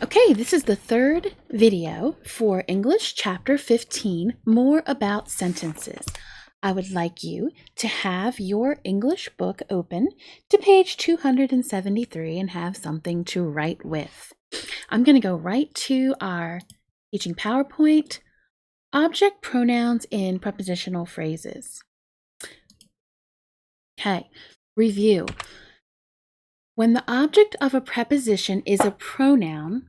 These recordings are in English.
Okay, this is the third video for English Chapter 15, More About Sentences. I would like you to have your English book open to page 273 and have something to write with. I'm going to go right to our teaching PowerPoint, object pronouns in prepositional phrases. Okay, review. When the object of a preposition is a pronoun,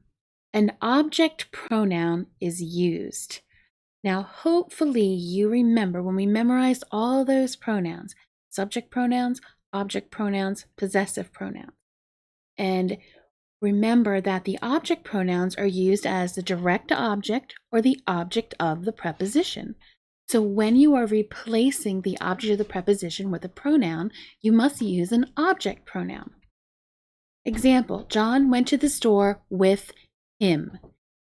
an object pronoun is used. Now, hopefully you remember when we memorized all those pronouns, subject pronouns, object pronouns, possessive pronouns. And remember that the object pronouns are used as the direct object or the object of the preposition. So when you are replacing the object of the preposition with a pronoun, you must use an object pronoun. Example, John went to the store with him.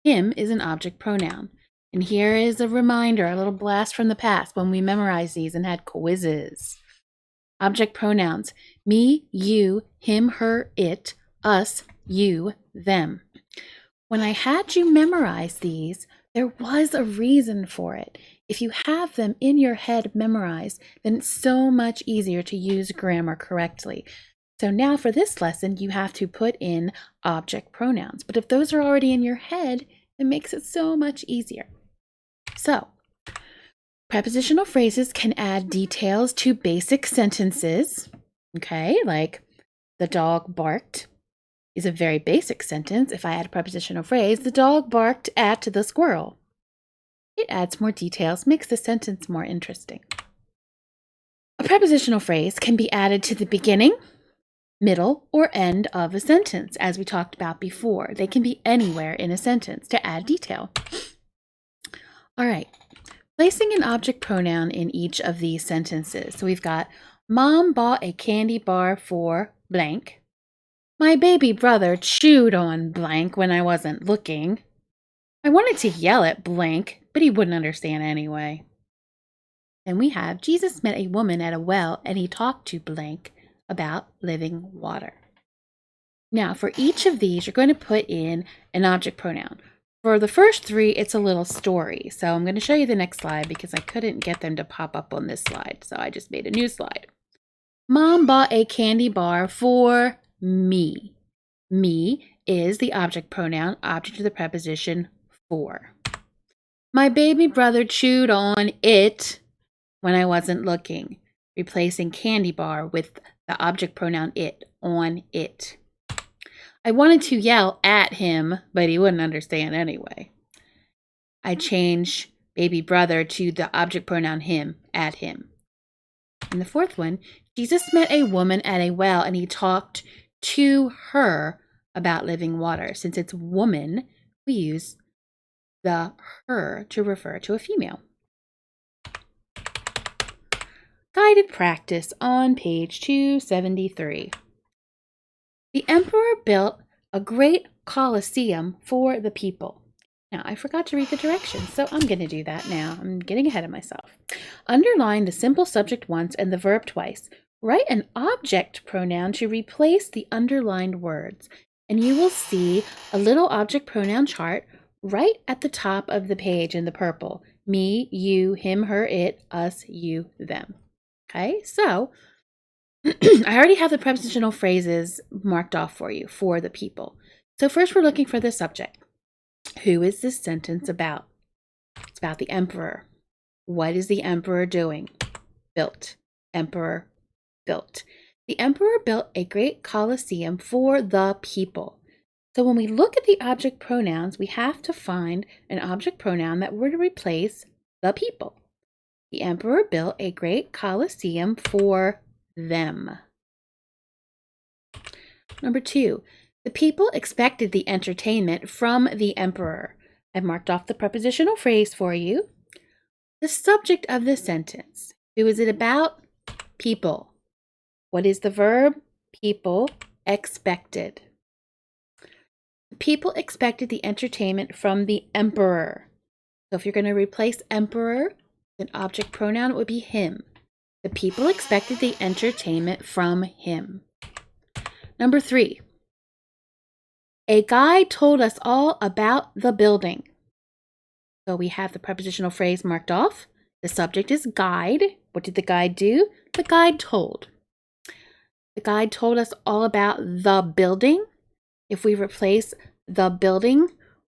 Him is an object pronoun. And here is a reminder, a little blast from the past when we memorized these and had quizzes. Object pronouns, me, you, him, her, it, us, you, them. When I had you memorize these, there was a reason for it. If you have them in your head memorized, then it's so much easier to use grammar correctly. So now for this lesson, you have to put in object pronouns. But if those are already in your head, it makes it so much easier. So, prepositional phrases can add details to basic sentences. Okay, like the dog barked is a very basic sentence. If I add a prepositional phrase, the dog barked at the squirrel. It adds more details, makes the sentence more interesting. A prepositional phrase can be added to the beginning, middle, or end of a sentence, as we talked about before. They can be anywhere in a sentence to add detail. All right, placing an object pronoun in each of these sentences. So we've got, Mom bought a candy bar for blank. My baby brother chewed on blank when I wasn't looking. I wanted to yell at blank, but he wouldn't understand anyway. Then we have, Jesus met a woman at a well and he talked to blank about living water. Now, for each of these, you're going to put in an object pronoun. For the first three, it's a little story. So I'm going to show you the next slide because I couldn't get them to pop up on this slide. So I just made a new slide. Mom bought a candy bar for me. Me is the object pronoun, object of the preposition for. My baby brother chewed on it when I wasn't looking, replacing candy bar with the object pronoun it, on it. I wanted to yell at him, but he wouldn't understand anyway. I changed baby brother to the object pronoun him, at him. And the fourth one, Jesus met a woman at a well and he talked to her about living water. Since it's woman, we use the her to refer to a female. Guided practice on page 273. The emperor built a great coliseum for the people. Now, I forgot to read the directions, so I'm going to do that now. I'm getting ahead of myself. Underline the simple subject once and the verb twice. Write an object pronoun to replace the underlined words, and you will see a little object pronoun chart right at the top of the page in the purple. Me, you, him, her, it, us, you, them. Okay, so I already have the prepositional phrases marked off for you for the people. So first we're looking for the subject. Who is this sentence about? It's about the emperor. What is the emperor doing? Built. Emperor built. The emperor built a great coliseum for the people. So when we look at the object pronouns, we have to find an object pronoun that would replace the people. The emperor built a great coliseum for them. Number 2, the people expected the entertainment from the emperor. I've marked off the prepositional phrase for you. The subject of the sentence. Who is it about? People. What is the verb? People expected. The people expected the entertainment from the emperor. So if you're going to replace emperor, an object pronoun, it would be him. The people expected the entertainment from him. Number 3, A guide told us all about the building. So we have the prepositional phrase marked off. The subject is guide. What did the guide do? The guide told. The guide told us all about the building. If we replace the building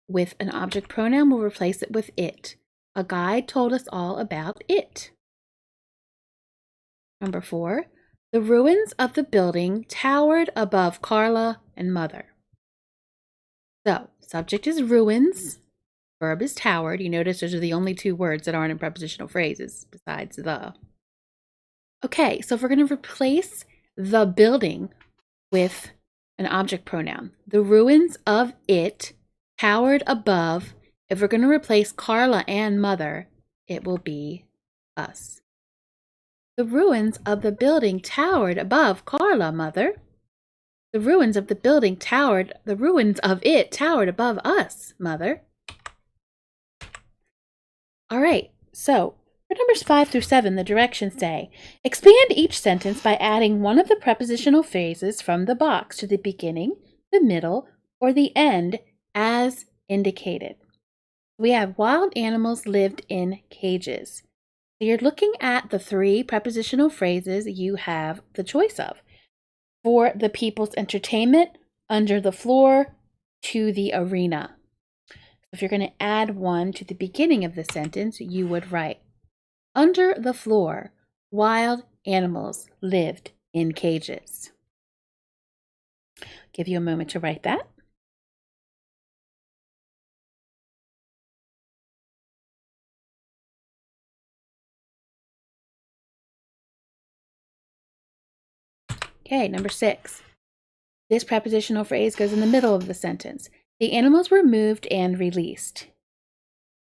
with an object pronoun, we'll replace it with it. A guide told us all about it. Number 4, the ruins of the building towered above Carla and Mother. So, subject is ruins, verb is towered. You notice those are the only two words that aren't in prepositional phrases besides the. Okay, so if we're going to replace the building with an object pronoun, the ruins of it towered above. If we're going to replace Carla and Mother, it will be us. The ruins of the building towered above Carla, Mother. The ruins of the building towered, the ruins of it towered above us, Mother. All right, so for numbers 5 through 7, the directions say, expand each sentence by adding one of the prepositional phrases from the box to the beginning, the middle, or the end as indicated. We have wild animals lived in cages. So you're looking at the 3 prepositional phrases you have the choice of. For the people's entertainment, under the floor, to the arena. If you're going to add one to the beginning of the sentence, you would write, under the floor, wild animals lived in cages. Give you a moment to write that. Okay, number 6. This prepositional phrase goes in the middle of the sentence. The animals were moved and released.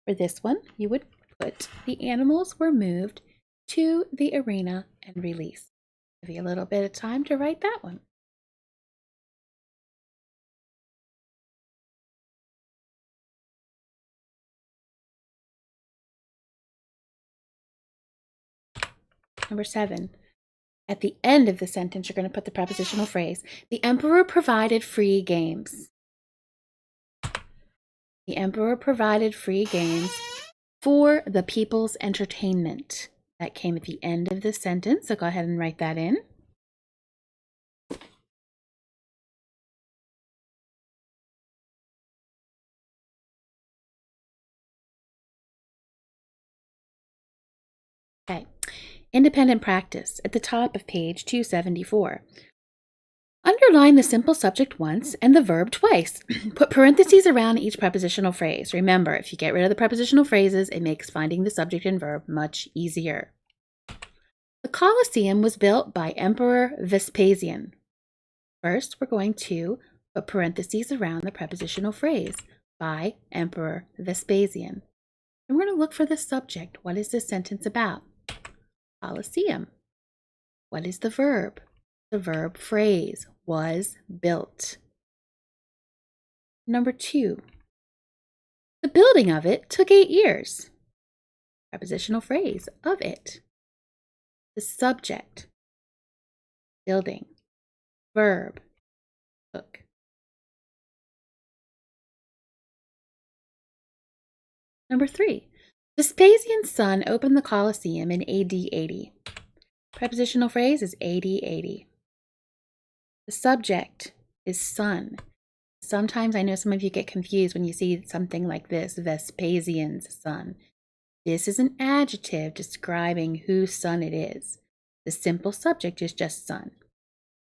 For this one, you would put the animals were moved to the arena and released. Give you a little bit of time to write that one. Number 7. At the end of the sentence, you're going to put the prepositional phrase, the emperor provided free games. The emperor provided free games for the people's entertainment. That came at the end of the sentence, so go ahead and write that in. Okay, independent practice at the top of page 274. Underline the simple subject once and the verb twice. Put parentheses around each prepositional phrase. Remember, if you get rid of the prepositional phrases, it makes finding the subject and verb much easier. The Colosseum was built by Emperor Vespasian. First, we're going to put parentheses around the prepositional phrase, by Emperor Vespasian. And we're going to look for the subject. What is this sentence about? Colosseum. What is the verb? The verb phrase, was built. Number 2. The building of it took 8 years. Prepositional phrase, of it. The subject, building. Verb, took. Number 3. Vespasian's son opened the Colosseum in AD 80. Prepositional phrase is AD 80. The subject is son. Sometimes I know some of you get confused when you see something like this, Vespasian's son. This is an adjective describing whose son it is. The simple subject is just son.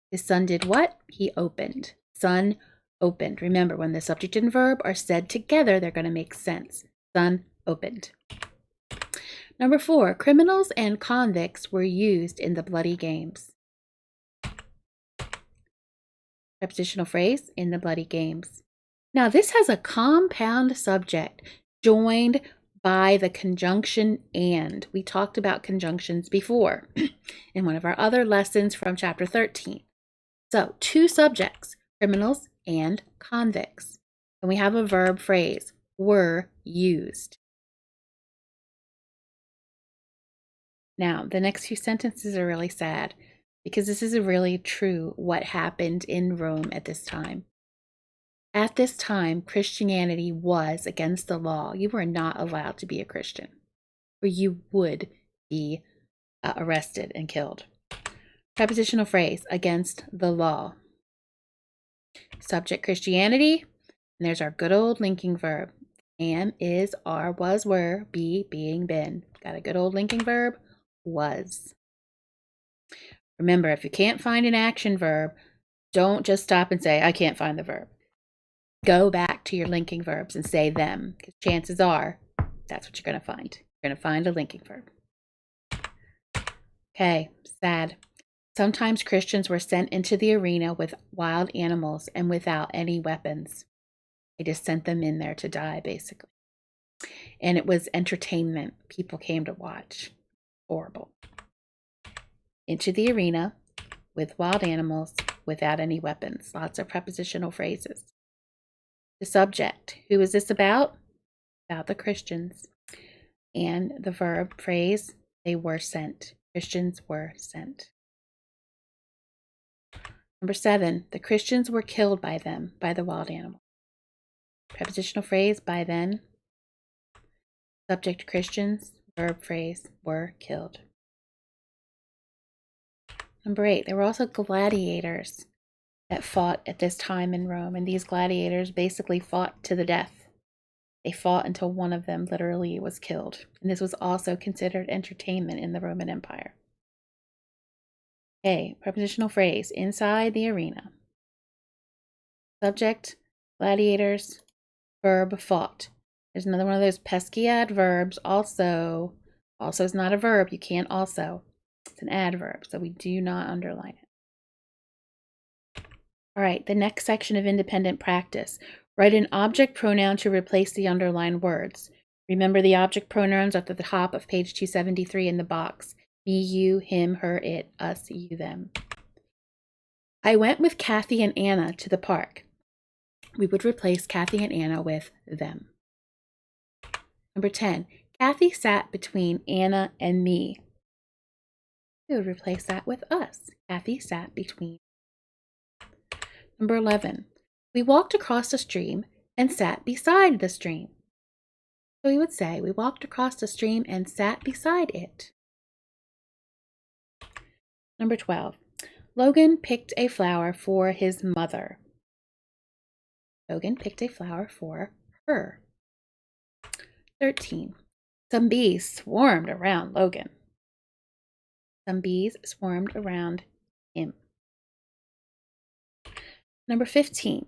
His son did what? He opened. Son opened. Remember, when the subject and verb are said together, they're going to make sense. Son opened. Number 4, criminals and convicts were used in the bloody games. Prepositional phrase, in the bloody games. Now, this has a compound subject joined by the conjunction and. We talked about conjunctions before in one of our other lessons from chapter 13. So, 2 subjects, criminals and convicts. And we have a verb phrase, were used. Now, the next few sentences are really sad because this is really true what happened in Rome at this time. At this time, Christianity was against the law. You were not allowed to be a Christian, or you would be arrested and killed. Prepositional phrase, against the law. Subject, Christianity. And there's our good old linking verb. Am, is, are, was, were, be, being, been. Got a good old linking verb, was. Remember, if you can't find an action verb, don't just stop and say, I can't find the verb. Go back to your linking verbs and say them, because chances are that's what you're going to find. You're going to find a linking verb. Okay, sad. Sometimes Christians were sent into the arena with wild animals and without any weapons. They just sent them in there to die, basically. And it was entertainment. People came to watch. Horrible. Into the arena with wild animals without any weapons. Lots of prepositional phrases. The subject. Who is this about? About the Christians. And the verb phrase, they were sent. Christians were sent. Number 7, the Christians were killed by them, by the wild animal. Prepositional phrase, by then. Subject, Christians. Verb phrase, were killed. Number 8, there were also gladiators that fought at this time in Rome, and these gladiators basically fought to the death. They fought until one of them literally was killed, and this was also considered entertainment in the Roman Empire. Okay, prepositional phrase, inside the arena. Subject, gladiators. Verb, fought. There's another one of those pesky adverbs. Also is not a verb. You can't also. It's an adverb, so we do not underline it. All right, the next section of independent practice. Write an object pronoun to replace the underlined words. Remember the object pronouns at the top of page 273 in the box. Me, you, him, her, it, us, you, them. I went with Kathy and Anna to the park. We would replace Kathy and Anna with them. Number 10, Kathy sat between Anna and me. We would replace that with us. Kathy sat between. Number 11, we walked across the stream and sat beside the stream. So we would say we walked across the stream and sat beside it. Number 12, Logan picked a flower for his mother. Logan picked a flower for her. 13, some bees swarmed around Logan. Some bees swarmed around him. Number 15,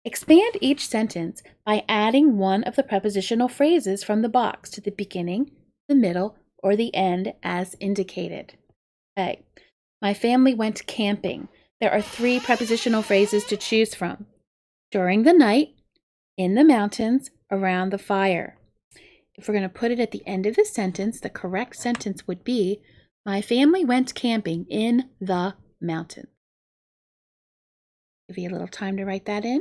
expand each sentence by adding one of the prepositional phrases from the box to the beginning, the middle, or the end as indicated. Okay, my family went camping. There are 3 prepositional phrases to choose from. During the night, in the mountains, around the fire. If we're going to put it at the end of the sentence, the correct sentence would be, my family went camping in the mountains. Give you a little time to write that in.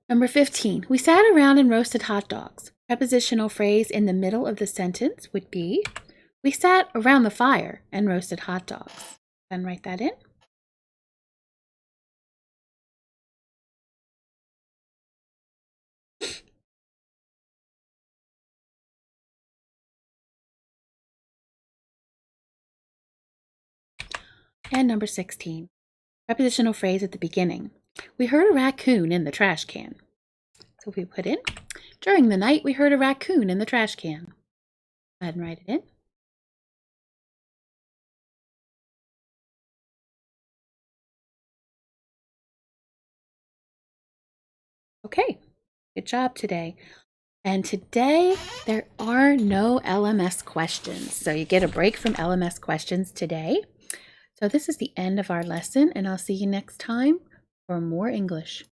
Number 15, we sat around and roasted hot dogs. Prepositional phrase in the middle of the sentence would be, we sat around the fire and roasted hot dogs. Then write that in. And number 16, prepositional phrase at the beginning. We heard a raccoon in the trash can. So we put in, during the night we heard a raccoon in the trash can. Go ahead and write it in. Okay, good job today. And today there are no LMS questions. So you get a break from LMS questions today. So this is the end of our lesson, and I'll see you next time for more English.